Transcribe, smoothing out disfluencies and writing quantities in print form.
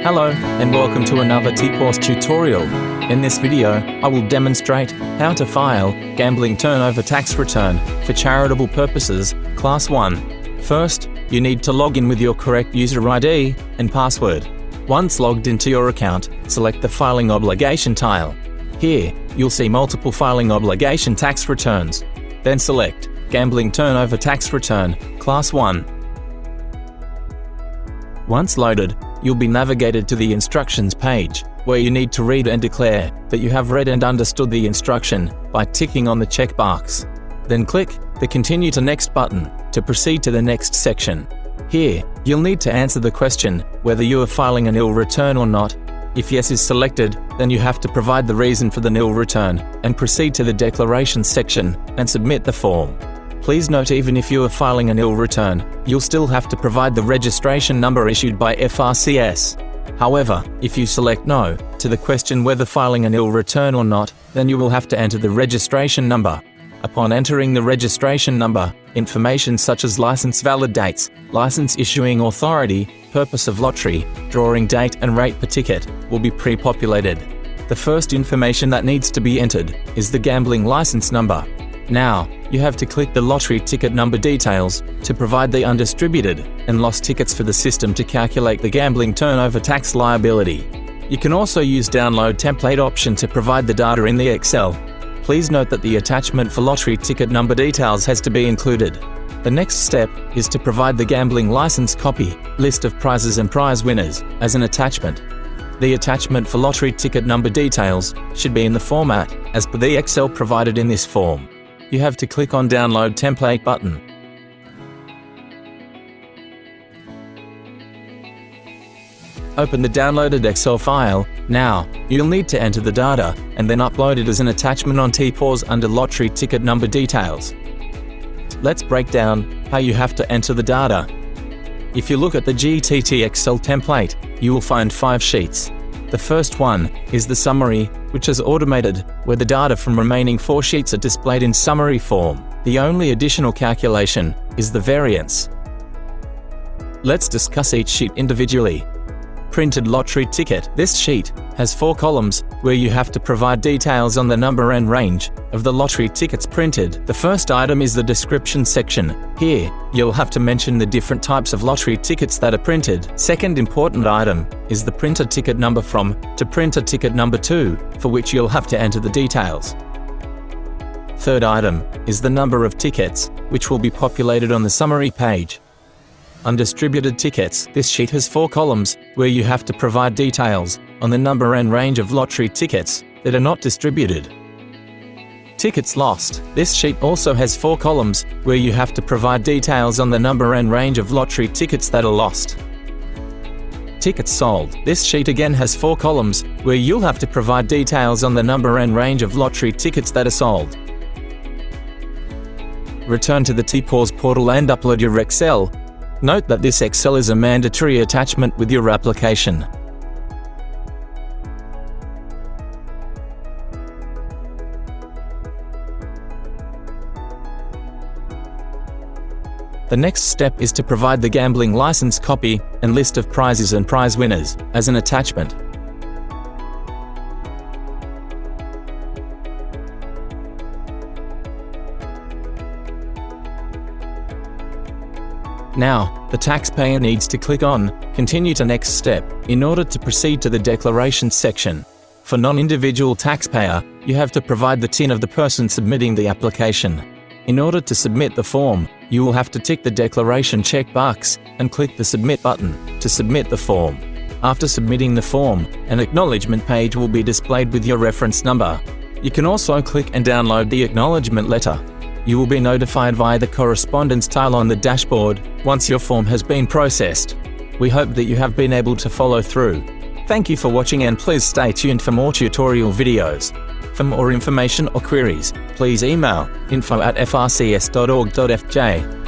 Hello and welcome to another TPOS tutorial. In this video, I will demonstrate how to file Gambling Turnover Tax Return for charitable purposes, Class 1. First, you need to log in with your correct user ID and password. Once logged into your account, select the Filing Obligation tile. Here, you'll see multiple filing obligation tax returns. Then select Gambling Turnover Tax Return, Class 1. Once loaded, you'll be navigated to the instructions page, where you need to read and declare that you have read and understood the instruction by ticking on the checkbox. Then click the Continue to Next button to proceed to the next section. Here, you'll need to answer the question whether you are filing a nil return or not. If yes is selected, then you have to provide the reason for the nil return and proceed to the Declarations section and submit the form. Please note, even if you are filing a nil return, you'll still have to provide the registration number issued by FRCS. However, if you select no to the question whether filing a nil return or not, then you will have to enter the registration number. Upon entering the registration number, information such as license valid dates, license issuing authority, purpose of lottery, drawing date and rate per ticket will be pre-populated. The first information that needs to be entered is the gambling license number. Now, you have to click the lottery ticket number details to provide the undistributed and lost tickets for the system to calculate the gambling turnover tax liability. You can also use download template option to provide the data in the Excel. Please note that the attachment for lottery ticket number details has to be included. The next step is to provide the gambling license copy, list of prizes and prize winners, as an attachment. The attachment for lottery ticket number details should be in the format as per the Excel provided in this form. You have to click on Download Template button. Open the downloaded Excel file. Now, you'll need to enter the data and then upload it as an attachment on TPOS under Lottery Ticket Number Details. Let's break down how you have to enter the data. If you look at the GTT Excel template, you will find 5 sheets. The first one is the summary, which is automated, where the data from remaining 4 sheets are displayed in summary form. The only additional calculation is the variance. Let's discuss each sheet individually. Printed lottery ticket. This sheet has 4 columns where you have to provide details on the number and range of the lottery tickets printed. The first item is the description section. Here, you'll have to mention the different types of lottery tickets that are printed. Second important item is the printer ticket number from to printer ticket number 2, for which you'll have to enter the details. Third item is the number of tickets, which will be populated on the summary page. Undistributed tickets. This sheet has 4 columns where you have to provide details on the number and range of lottery tickets that are not distributed. Tickets lost. This sheet also has 4 columns where you have to provide details on the number and range of lottery tickets that are lost. Tickets sold. This sheet again has 4 columns where you'll have to provide details on the number and range of lottery tickets that are sold. Return to the TPOS portal and upload your Excel. Note that this Excel is a mandatory attachment with your application. The next step is to provide the gambling license copy and list of prizes and prize winners as an attachment. Now, the taxpayer needs to click on Continue to Next Step in order to proceed to the Declarations section. For non-individual taxpayer, you have to provide the TIN of the person submitting the application. In order to submit the form, you will have to tick the Declaration checkbox and click the Submit button to submit the form. After submitting the form, an acknowledgement page will be displayed with your reference number. You can also click and download the acknowledgement letter. You will be notified via the correspondence tile on the dashboard once your form has been processed. We hope that you have been able to follow through. Thank you for watching, and please stay tuned for more tutorial videos. For more information or queries, please email info@frcs.org.fj.